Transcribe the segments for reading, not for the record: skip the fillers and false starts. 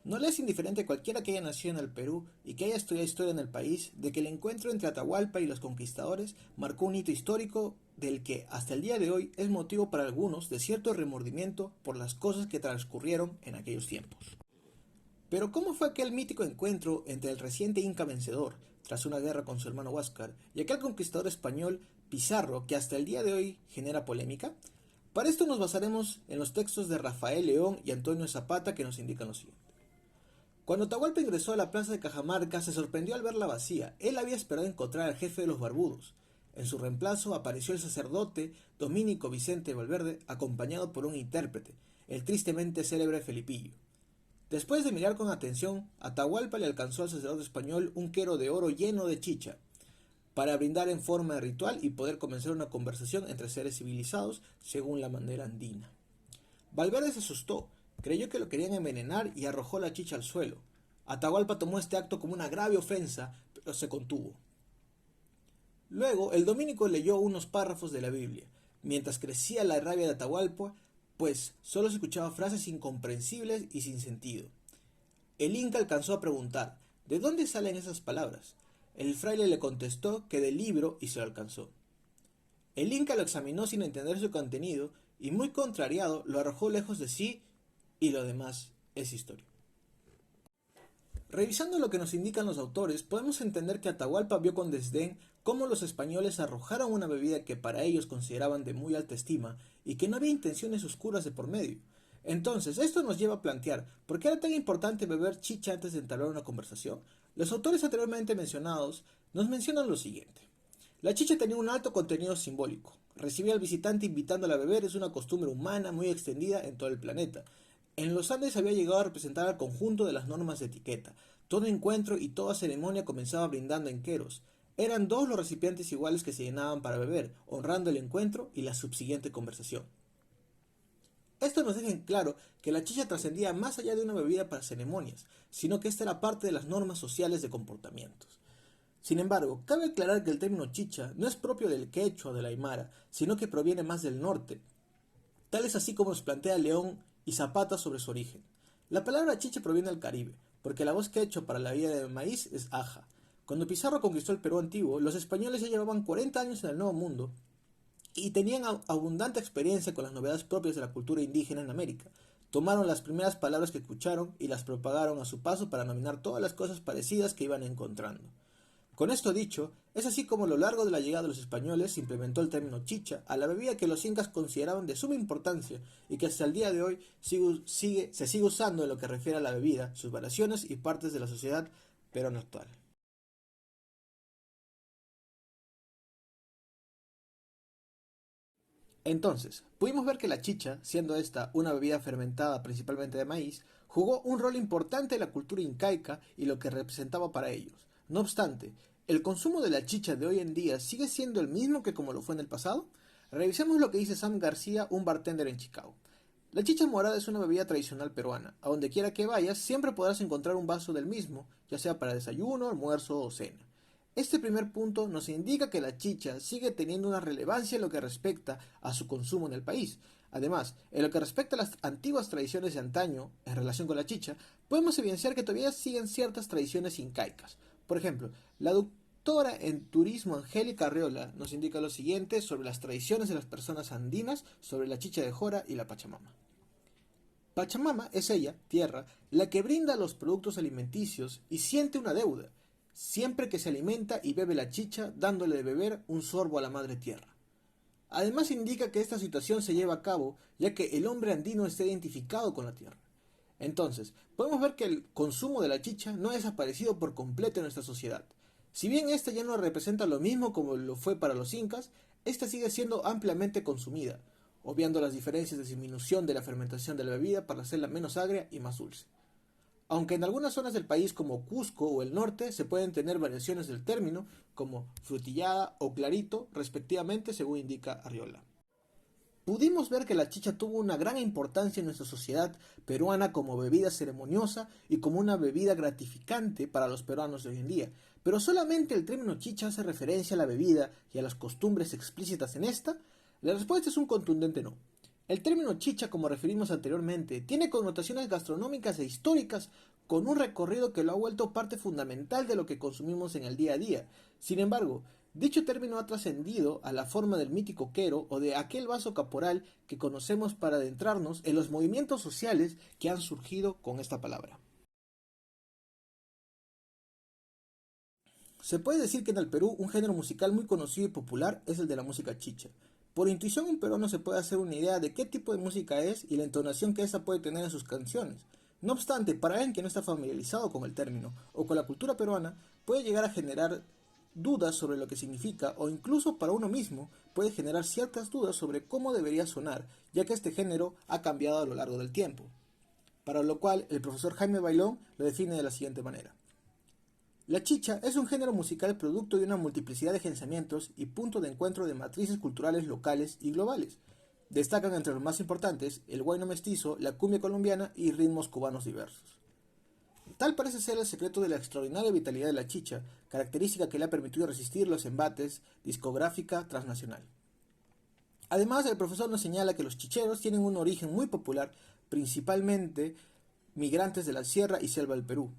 No le es indiferente a cualquiera que haya nacido en el Perú y que haya estudiado historia en el país de que el encuentro entre Atahualpa y los conquistadores marcó un hito histórico del que hasta el día de hoy es motivo para algunos de cierto remordimiento por las cosas que transcurrieron en aquellos tiempos. Pero ¿cómo fue aquel mítico encuentro entre el reciente Inca vencedor, tras una guerra con su hermano Huáscar, y aquel conquistador español Pizarro que hasta el día de hoy genera polémica? Para esto nos basaremos en los textos de Rafael León y Antonio Zapata que nos indican lo siguiente. Cuando Atahualpa ingresó a la plaza de Cajamarca, se sorprendió al verla vacía. Él había esperado encontrar al jefe de los barbudos. En su reemplazo apareció el sacerdote Domínico Vicente Valverde, acompañado por un intérprete, el tristemente célebre Felipillo. Después de mirar con atención, Atahualpa le alcanzó al sacerdote español un quero de oro lleno de chicha, para brindar en forma de ritual y poder comenzar una conversación entre seres civilizados según la manera andina. Valverde se asustó, creyó que lo querían envenenar y arrojó la chicha al suelo. Atahualpa tomó este acto como una grave ofensa, pero se contuvo. Luego, el dominico leyó unos párrafos de la Biblia, mientras crecía la rabia de Atahualpa, pues solo se escuchaban frases incomprensibles y sin sentido. El Inca alcanzó a preguntar, ¿de dónde salen esas palabras? El fraile le contestó que del libro y se lo alcanzó. El Inca lo examinó sin entender su contenido y muy contrariado lo arrojó lejos de sí y lo demás es historia. Revisando lo que nos indican los autores, podemos entender que Atahualpa vio con desdén cómo los españoles arrojaron una bebida que para ellos consideraban de muy alta estima y que no había intenciones oscuras de por medio. Entonces, esto nos lleva a plantear, ¿por qué era tan importante beber chicha antes de entablar una conversación? Los autores anteriormente mencionados nos mencionan lo siguiente. La chicha tenía un alto contenido simbólico. Recibir al visitante invitándole a beber es una costumbre humana muy extendida en todo el planeta. En los Andes había llegado a representar al conjunto de las normas de etiqueta. Todo encuentro y toda ceremonia comenzaba brindando en queros. Eran dos los recipientes iguales que se llenaban para beber, honrando el encuentro y la subsiguiente conversación. Esto nos deja en claro que la chicha trascendía más allá de una bebida para ceremonias, sino que esta era parte de las normas sociales de comportamientos. Sin embargo, cabe aclarar que el término chicha no es propio del quechua o del aymara, sino que proviene más del norte. Tal es así como nos plantea León y Zapata sobre su origen. La palabra chicha proviene del Caribe, porque la voz quechua para la vida de maíz es aja. Cuando Pizarro conquistó el Perú antiguo, los españoles ya llevaban 40 años en el Nuevo Mundo y tenían abundante experiencia con las novedades propias de la cultura indígena en América. Tomaron las primeras palabras que escucharon y las propagaron a su paso para nominar todas las cosas parecidas que iban encontrando. Con esto dicho, es así como a lo largo de la llegada de los españoles se implementó el término chicha a la bebida que los incas consideraban de suma importancia y que hasta el día de hoy se sigue usando en lo que refiere a la bebida, sus variaciones y partes de la sociedad peruana actual. Entonces, pudimos ver que la chicha, siendo esta una bebida fermentada principalmente de maíz, jugó un rol importante en la cultura incaica y lo que representaba para ellos. No obstante, ¿el consumo de la chicha de hoy en día sigue siendo el mismo que como lo fue en el pasado? Revisemos lo que dice Sam García, un bartender en Chicago. La chicha morada es una bebida tradicional peruana. A donde quiera que vayas, siempre podrás encontrar un vaso del mismo, ya sea para desayuno, almuerzo o cena. Este primer punto nos indica que la chicha sigue teniendo una relevancia en lo que respecta a su consumo en el país. Además, en lo que respecta a las antiguas tradiciones de antaño en relación con la chicha, podemos evidenciar que todavía siguen ciertas tradiciones incaicas. Por ejemplo, la doctora en turismo Angélica Arriola nos indica lo siguiente sobre las tradiciones de las personas andinas sobre la chicha de jora y la pachamama. Pachamama es ella, tierra, la que brinda los productos alimenticios y siente una deuda, siempre que se alimenta y bebe la chicha, dándole de beber un sorbo a la madre tierra. Además indica que esta situación se lleva a cabo ya que el hombre andino está identificado con la tierra. Entonces, podemos ver que el consumo de la chicha no ha desaparecido por completo en nuestra sociedad. Si bien esta ya no representa lo mismo como lo fue para los incas, esta sigue siendo ampliamente consumida, obviando las diferencias de disminución de la fermentación de la bebida para hacerla menos agria y más dulce. Aunque en algunas zonas del país como Cusco o el norte se pueden tener variaciones del término como frutillada o clarito respectivamente según indica Arriola. Pudimos ver que la chicha tuvo una gran importancia en nuestra sociedad peruana como bebida ceremoniosa y como una bebida gratificante para los peruanos de hoy en día, pero solamente el término chicha hace referencia a la bebida y a las costumbres explícitas en esta. La respuesta es un contundente no. El término chicha, como referimos anteriormente, tiene connotaciones gastronómicas e históricas con un recorrido que lo ha vuelto parte fundamental de lo que consumimos en el día a día. Sin embargo, dicho término ha trascendido a la forma del mítico quero o de aquel vaso caporal que conocemos para adentrarnos en los movimientos sociales que han surgido con esta palabra. Se puede decir que en el Perú un género musical muy conocido y popular es el de la música chicha. Por intuición un peruano se puede hacer una idea de qué tipo de música es y la entonación que ésta puede tener en sus canciones. No obstante, para alguien que no está familiarizado con el término o con la cultura peruana, puede llegar a generar dudas sobre lo que significa o incluso para uno mismo puede generar ciertas dudas sobre cómo debería sonar, ya que este género ha cambiado a lo largo del tiempo. Para lo cual el profesor Jaime Bailón lo define de la siguiente manera. La chicha es un género musical producto de una multiplicidad de pensamientos y punto de encuentro de matrices culturales locales y globales. Destacan entre los más importantes el huayno mestizo, la cumbia colombiana y ritmos cubanos diversos. Tal parece ser el secreto de la extraordinaria vitalidad de la chicha, característica que le ha permitido resistir los embates discográfica transnacional. Además, el profesor nos señala que los chicheros tienen un origen muy popular, principalmente migrantes de la sierra y selva del Perú,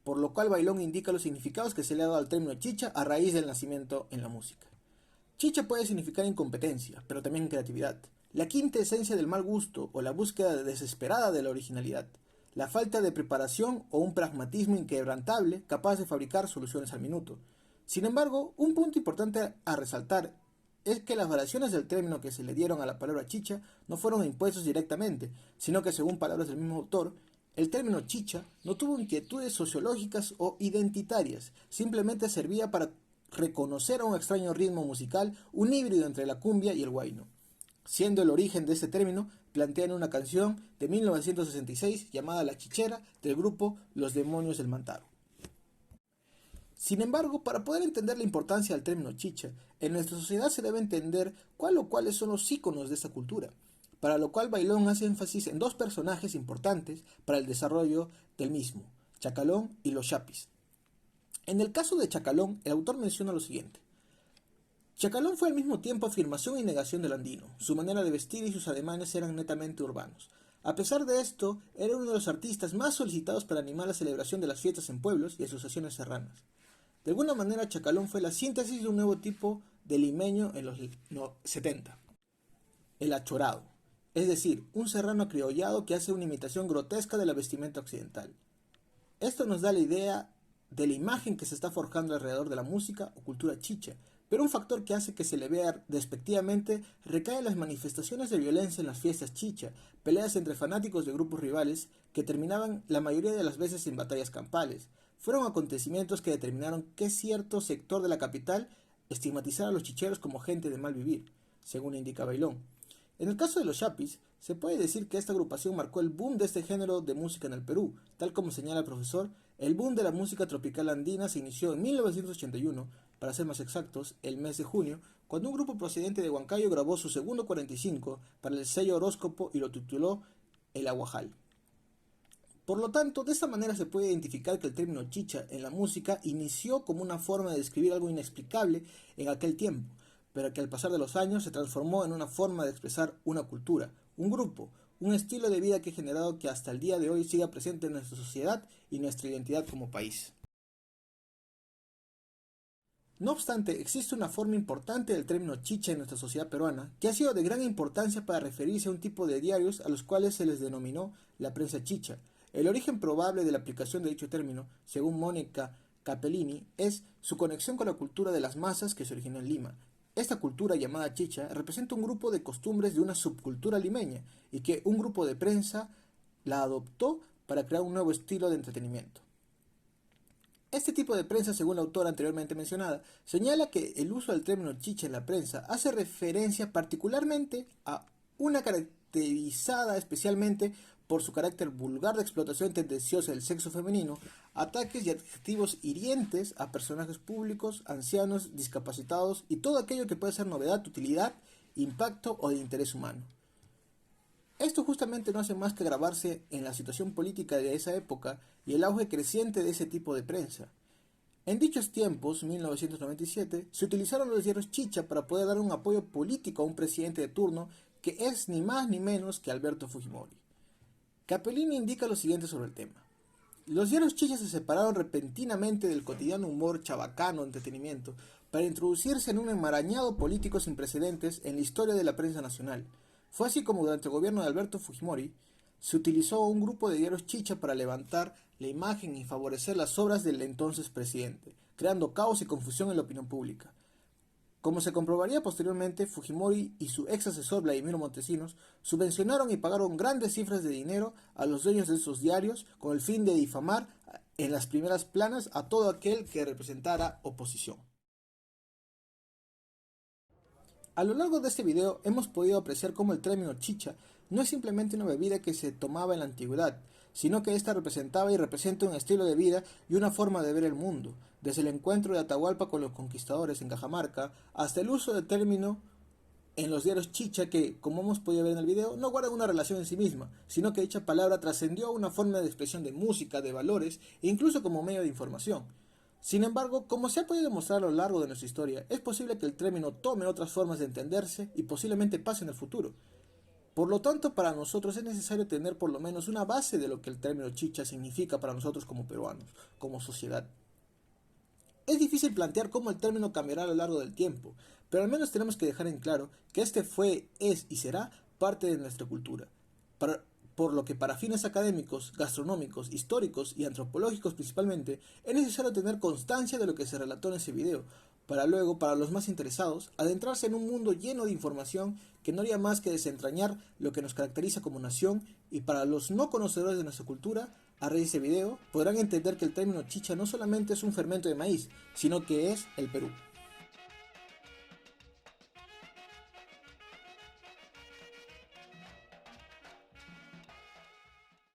por lo cual Bailón indica los significados que se le ha dado al término chicha a raíz del nacimiento en la música. Chicha puede significar incompetencia, pero también creatividad, la quinta esencia del mal gusto o la búsqueda desesperada de la originalidad, la falta de preparación o un pragmatismo inquebrantable capaz de fabricar soluciones al minuto. Sin embargo, un punto importante a resaltar es que las variaciones del término que se le dieron a la palabra chicha no fueron impuestos directamente, sino que según palabras del mismo autor, el término chicha no tuvo inquietudes sociológicas o identitarias, simplemente servía para reconocer a un extraño ritmo musical, un híbrido entre la cumbia y el huayno. Siendo el origen de este término planteado en una canción de 1966 llamada La Chichera del grupo Los Demonios del Mantaro. Sin embargo, para poder entender la importancia del término chicha, en nuestra sociedad se debe entender cuál o cuáles son los íconos de esta cultura, para lo cual Bailón hace énfasis en dos personajes importantes para el desarrollo del mismo, Chacalón y los Chapis. En el caso de Chacalón, el autor menciona lo siguiente. Chacalón fue al mismo tiempo afirmación y negación del andino. Su manera de vestir y sus ademanes eran netamente urbanos. A pesar de esto, era uno de los artistas más solicitados para animar la celebración de las fiestas en pueblos y asociaciones serranas. De alguna manera, Chacalón fue la síntesis de un nuevo tipo de limeño en los 70. El achorado, es decir, un serrano acriollado que hace una imitación grotesca de la vestimenta occidental. Esto nos da la idea de la imagen que se está forjando alrededor de la música o cultura chicha, pero un factor que hace que se le vea despectivamente recae en las manifestaciones de violencia en las fiestas chicha, peleas entre fanáticos de grupos rivales que terminaban la mayoría de las veces en batallas campales. Fueron acontecimientos que determinaron que cierto sector de la capital estigmatizara a los chicheros como gente de mal vivir, según indica Bailón. En el caso de los Chapis, se puede decir que esta agrupación marcó el boom de este género de música en el Perú. Tal como señala el profesor, el boom de la música tropical andina se inició en 1981, para ser más exactos, el mes de junio, cuando un grupo procedente de Huancayo grabó su segundo 45 para el sello Horóscopo y lo tituló El Aguajal. Por lo tanto, de esta manera se puede identificar que el término chicha en la música inició como una forma de describir algo inexplicable en aquel tiempo, pero que al pasar de los años se transformó en una forma de expresar una cultura, un grupo, un estilo de vida que ha generado que hasta el día de hoy siga presente en nuestra sociedad y nuestra identidad como país. No obstante, existe una forma importante del término chicha en nuestra sociedad peruana, que ha sido de gran importancia para referirse a un tipo de diarios a los cuales se les denominó la prensa chicha. El origen probable de la aplicación de dicho término, según Mónica Capellini, es su conexión con la cultura de las masas que se originó en Lima. Esta cultura llamada chicha representa un grupo de costumbres de una subcultura limeña y que un grupo de prensa la adoptó para crear un nuevo estilo de entretenimiento. Este tipo de prensa, según la autora anteriormente mencionada, señala que el uso del término chicha en la prensa hace referencia particularmente a una caracterizada especialmente por su carácter vulgar de explotación tendenciosa del sexo femenino, ataques y adjetivos hirientes a personajes públicos, ancianos, discapacitados y todo aquello que puede ser novedad, utilidad, impacto o de interés humano. Esto justamente no hace más que agravarse en la situación política de esa época y el auge creciente de ese tipo de prensa. En dichos tiempos, 1997, se utilizaron los diarios chicha para poder dar un apoyo político a un presidente de turno que es ni más ni menos que Alberto Fujimori. Capellini indica lo siguiente sobre el tema. Los diarios chichas se separaron repentinamente del cotidiano humor chabacano entretenimiento para introducirse en un enmarañado político sin precedentes en la historia de la prensa nacional. Fue así como durante el gobierno de Alberto Fujimori se utilizó un grupo de diarios chicha para levantar la imagen y favorecer las obras del entonces presidente, creando caos y confusión en la opinión pública. Como se comprobaría posteriormente, Fujimori y su ex asesor Vladimiro Montesinos subvencionaron y pagaron grandes cifras de dinero a los dueños de esos diarios con el fin de difamar en las primeras planas a todo aquel que representara oposición. A lo largo de este video hemos podido apreciar cómo el término chicha no es simplemente una bebida que se tomaba en la antigüedad, sino que ésta representaba y representa un estilo de vida y una forma de ver el mundo, desde el encuentro de Atahualpa con los conquistadores en Cajamarca hasta el uso del término en los diarios chicha que, como hemos podido ver en el video, no guardan una relación en sí misma, sino que dicha palabra trascendió a una forma de expresión de música, de valores e incluso como medio de información. Sin embargo, como se ha podido demostrar a lo largo de nuestra historia, es posible que el término tome otras formas de entenderse y posiblemente pase en el futuro. Por lo tanto, para nosotros es necesario tener por lo menos una base de lo que el término chicha significa para nosotros como peruanos, como sociedad. Es difícil plantear cómo el término cambiará a lo largo del tiempo, pero al menos tenemos que dejar en claro que este fue, es y será parte de nuestra cultura. Por lo que para fines académicos, gastronómicos, históricos y antropológicos principalmente, es necesario tener constancia de lo que se relató en ese video, para luego, para los más interesados, adentrarse en un mundo lleno de información que no haría más que desentrañar lo que nos caracteriza como nación, y para los no conocedores de nuestra cultura, a raíz de este video, podrán entender que el término chicha no solamente es un fermento de maíz, sino que es el Perú.